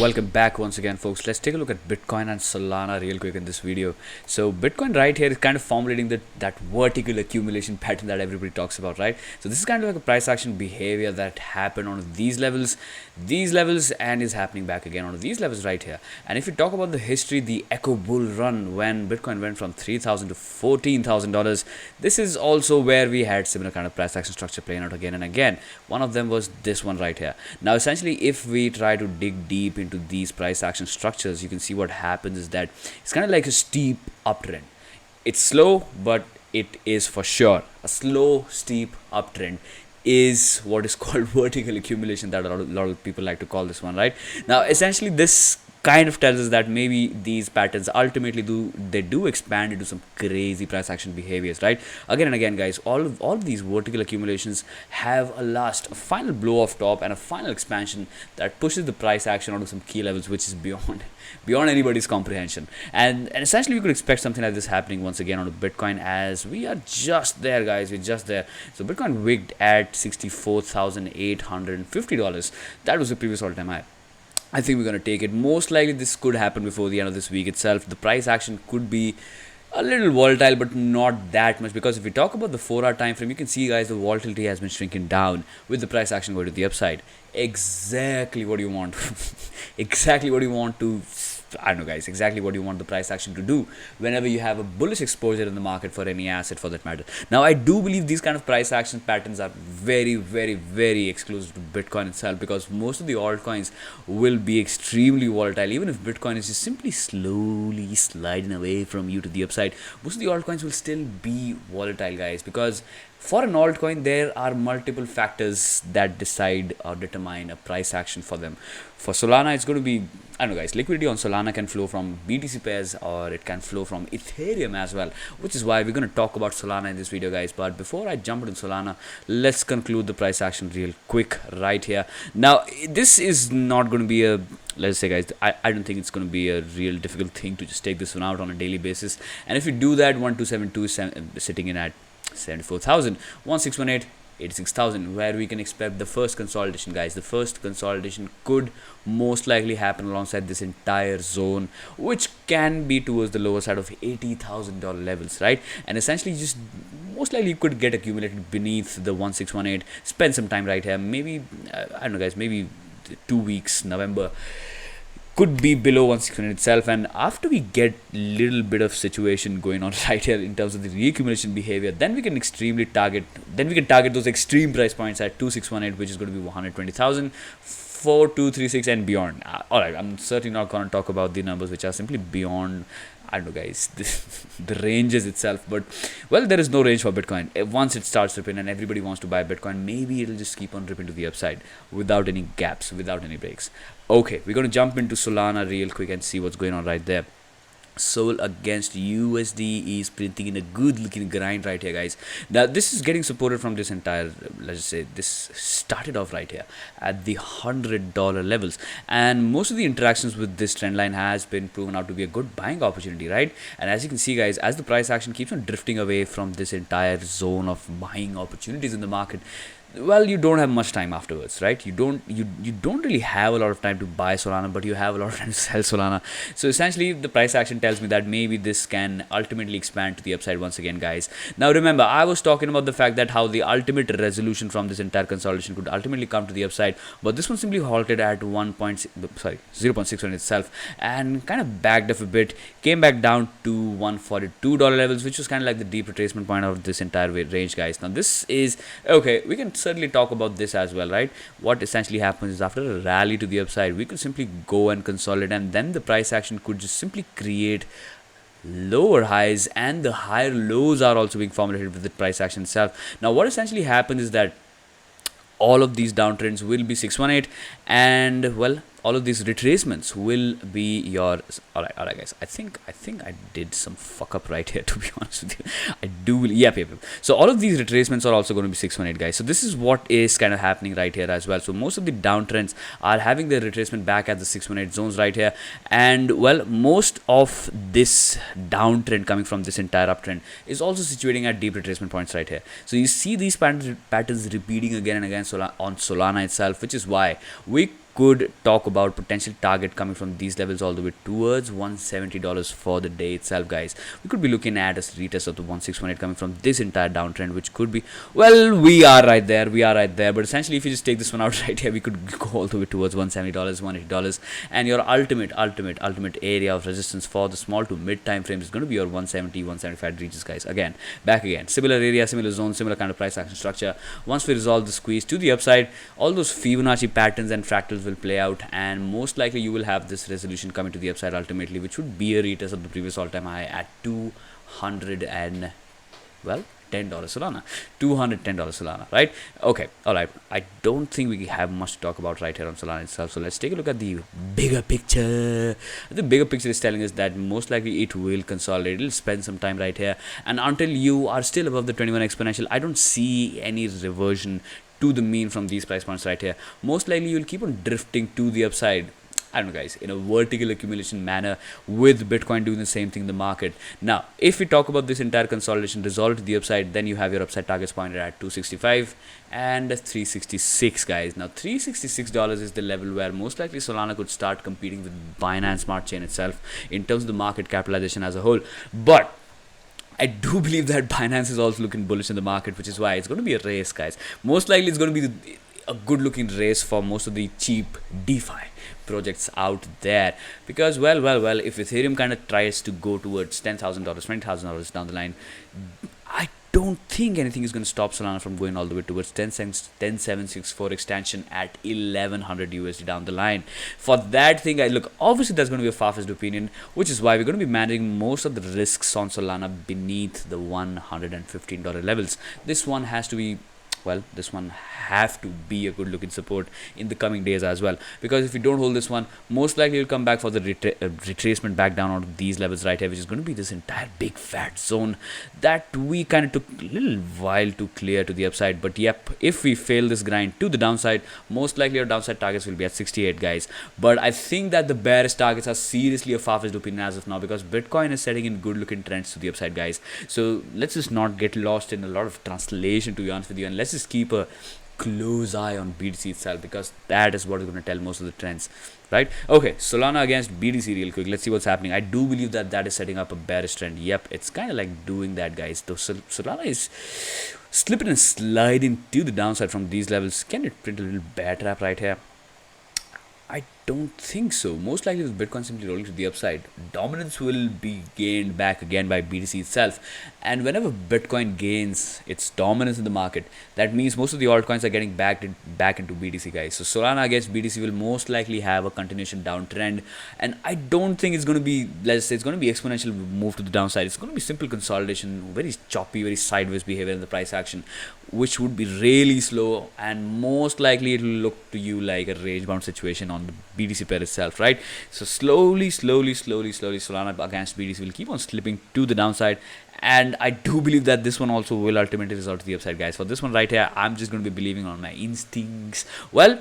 Welcome back once again, folks. Let's take a look at Bitcoin and Solana real quick in this video. So Bitcoin right here is kind of formulating that vertical accumulation pattern that everybody talks about, right? So this is kind of like a price action behavior that happened on these levels, and is happening back again on these levels right here. And if you talk about the history, the Echo Bull Run when Bitcoin went from $3,000 to $14,000, this is also where we had similar kind of price action structure playing out again and again. One of them was this one right here. Now, essentially, if we try to dig deep into these price action structures, you can see what happens is that it's kind of like a steep uptrend. It's slow, but it is for sure a slow, steep uptrend is what is called vertical accumulation, that a lot of people like to call this one, right? Now, essentially, this kind of tells us that maybe these patterns ultimately do expand into some crazy price action behaviors, right? Again and again, guys, all of these vertical accumulations have a final blow off top and a final expansion that pushes the price action onto some key levels which is beyond anybody's comprehension. And essentially we could expect something like this happening once again on Bitcoin, as we are just there, guys. We're just there. So Bitcoin wigged at $64,850. That was the previous all-time high. I think we're going to take it. Most likely this could happen before the end of this week itself. The price action could be a little volatile, but not that much, because if we talk about the 4-hour time frame, you can see, guys, the volatility has been shrinking down with the price action going to the upside. Exactly what you want. Exactly what you want to, I don't know, guys, exactly what you want the price action to do whenever you have a bullish exposure in the market for any asset for that matter. Now, I do believe these kind of price action patterns are very, very, very exclusive to Bitcoin itself, because most of the altcoins will be extremely volatile. Even if Bitcoin is just simply slowly sliding away from you to the upside, most of the altcoins will still be volatile, guys, because for an altcoin, there are multiple factors that decide or determine a price action for them. For Solana, it's going to be, I don't know, guys, liquidity on Solana can flow from BTC pairs, or it can flow from Ethereum as well, which is why we're going to talk about Solana in this video, guys. But before I jump into Solana, let's conclude the price action real quick right here. Now, this is not going to be a, let's say, guys, I don't think it's going to be a real difficult thing to just take this one out on a daily basis. And if you do that, 1272 is sitting in at 74,000, 1618, 86,000, where we can expect the first consolidation, guys. The first consolidation could most likely happen alongside this entire zone, which can be towards the lower side of $80,000 levels, right? And essentially, just most likely you could get accumulated beneath the 1618. Spend some time right here, maybe I don't know, guys, maybe 2 weeks, November could be below 161 itself. And after we get little bit of situation going on right here in terms of the reaccumulation behavior, then we can target those extreme price points at 2618, which is going to be 120,000, 4236 and beyond. All right, I'm certainly not going to talk about the numbers which are simply beyond, I don't know, guys, the ranges itself. But, well, there is no range for Bitcoin. Once it starts ripping and everybody wants to buy Bitcoin, maybe it'll just keep on ripping to the upside without any gaps, without any breaks. Okay, we're going to jump into Solana real quick and see what's going on right there. Sol against USD is printing in a good looking grind right here, guys. Now this is getting supported from this entire, let's just say, this started off right here at the $100 levels, and most of the interactions with this trend line has been proven out to be a good buying opportunity, right? And as you can see, guys, as the price action keeps on drifting away from this entire zone of buying opportunities in the market, well, you don't have much time afterwards, right? You don't really have a lot of time to buy Solana, but you have a lot of time to sell Solana. So essentially, the price action tells me that maybe this can ultimately expand to the upside once again, guys. Now remember, I was talking about the fact that how the ultimate resolution from this entire consolidation could ultimately come to the upside, but this one simply halted at 0.61 itself and kind of backed up a bit, came back down to $142 levels, which was kind of like the deep retracement point of this entire range, guys. Now this is okay. We can certainly talk about this as well, right? What essentially happens is, after a rally to the upside, we could simply go and consolidate, and then the price action could just simply create lower highs, and the higher lows are also being formulated with the price action itself. Now what essentially happens is that all of these downtrends will be 618, and, well, all of these retracements will be your, all right, guys. I think I did some fuck up right here, to be honest with you. I do, yep. So all of these retracements are also going to be 618, guys. So this is what is kind of happening right here as well. So most of the downtrends are having their retracement back at the 618 zones right here, and, well, most of this downtrend coming from this entire uptrend is also situating at deep retracement points right here. So you see these patterns repeating again and again on Solana itself, which is why we could talk about potential target coming from these levels all the way towards $170 for the day itself, guys. We could be looking at a retest of the 1618 coming from this entire downtrend, which could be, well, we are right there, but essentially if you just take this one out right here, we could go all the way towards $170, $180, and your ultimate area of resistance for the small to mid time frame is going to be your 170, 175 reaches, guys. Again, back again, similar area, similar zone, similar kind of price action structure. Once we resolve the squeeze to the upside, all those Fibonacci patterns and fractals will play out, and most likely you will have this resolution coming to the upside ultimately, which would be a retest of the previous all-time high at 200 and, well, $10 Solana, $210 Solana, right? Okay, all right. I don't think we have much to talk about right here on Solana itself. So let's take a look at the bigger picture. The bigger picture is telling us that most likely it will consolidate. It'll spend some time right here, and until you are still above the 21 exponential, I don't see any reversion to the mean from these price points right here. Most likely you'll keep on drifting to the upside, I don't know, guys, in a vertical accumulation manner, with Bitcoin doing the same thing in the market. Now, if we talk about this entire consolidation resolved to the upside, then you have your upside targets pointed at 265 and 366, guys. Now, $366 is the level where most likely Solana could start competing with Binance Smart Chain itself in terms of the market capitalization as a whole. But I do believe that Binance is also looking bullish in the market, which is why it's going to be a race, guys. Most likely it's going to be a good looking race for most of the cheap DeFi projects out there, because well, if Ethereum kind of tries to go towards $10,000, $20,000 down the line, I don't think anything is going to stop Solana from going all the way towards 10764 extension at 1100 USD down the line. For that thing, look, obviously that's going to be a far-fetched opinion, which is why we're going to be managing most of the risks on Solana beneath the $115 levels. This one has to be, well, this one have to be a good looking support in the coming days as well, because if you don't hold this one, most likely you'll come back for the retracement back down on these levels right here, which is going to be this entire big fat zone that we kind of took a little while to clear to the upside. But yep, if we fail this grind to the downside, most likely our downside targets will be at 68, guys. But I think that the bearish targets are seriously a far-fetched opinion as of now, because Bitcoin is setting in good looking trends to the upside, guys. So let's just not get lost in a lot of translation, to be honest with you, and let's just keep a close eye on BTC itself, because that is what is going to tell most of the trends, right? Okay, Solana against BTC real quick. Let's see what's happening. I do believe that that is setting up a bearish trend. Yep, it's kind of like doing that, guys. Though Solana is slipping and sliding to the downside from these levels. Can it print a little bear trap right here? I don't think so. Most likely with Bitcoin simply rolling to the upside, dominance will be gained back again by BTC itself. And whenever Bitcoin gains its dominance in the market, that means most of the altcoins are getting back into BTC, guys. So Solana against BTC will most likely have a continuation downtrend, and I don't think it's going to be, let's say, it's going to be exponential move to the downside. It's going to be simple consolidation, very choppy, very sideways behavior in the price action, which would be really slow, and most likely it will look to you like a range bound situation on the BTC pair itself, right? So slowly Solana against BTC will keep on slipping to the downside, and I do believe that this one also will ultimately result to the upside, guys. For this one right here, I'm just going to be believing on my instincts. Well,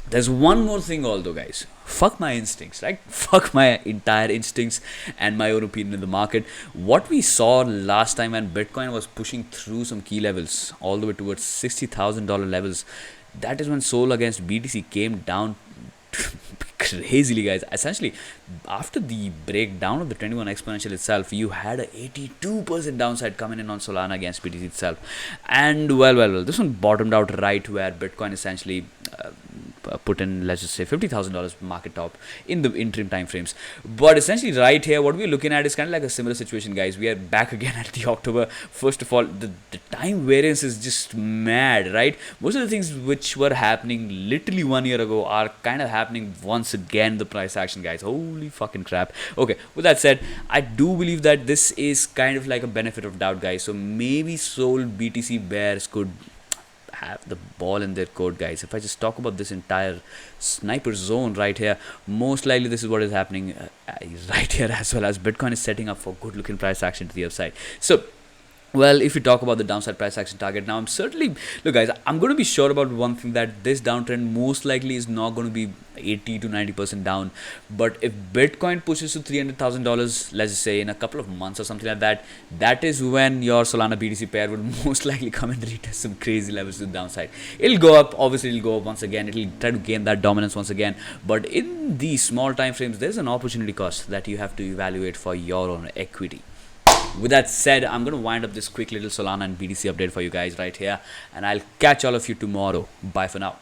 there's one more thing although, guys. Fuck my instincts, right? Fuck my entire instincts and my own opinion in the market. What we saw last time when Bitcoin was pushing through some key levels all the way towards $60,000 levels, that is when Sol against BTC came down crazily, guys. Essentially, after the breakdown of the 21 exponential itself, you had a 82% downside coming in on Solana against BTC itself, and well, this one bottomed out right where Bitcoin essentially put in, let's just say, $50,000 market top in the interim time frames. But essentially right here, what we're looking at is kind of like a similar situation, guys. We are back again at the October. First of all, the time variance is just mad, right? Most of the things which were happening literally 1 year ago are kind of happening once again, the price action, guys. Holy fucking crap. Okay, with that said, I do believe that this is kind of like a benefit of doubt, guys. So maybe Sol BTC bears could have the ball in their court, guys. If I just talk about this entire sniper zone right here, most likely this is what is happening right here, as well as Bitcoin is setting up for good looking price action to the upside. So Well, if you talk about the downside price action target, now I'm certainly, look, guys, I'm going to be sure about one thing, that this downtrend most likely is not going to be 80 to 90% down. But if Bitcoin pushes to $300,000, let's just say in a couple of months or something like that, that is when your Solana BTC pair would most likely come and retest some crazy levels to the downside. It'll go up, obviously, it'll go up once again, it'll try to gain that dominance once again. But in these small time frames, there's an opportunity cost that you have to evaluate for your own equity. With that said, I'm going to wind up this quick little Solana and BTC update for you guys right here, and I'll catch all of you tomorrow. Bye for now.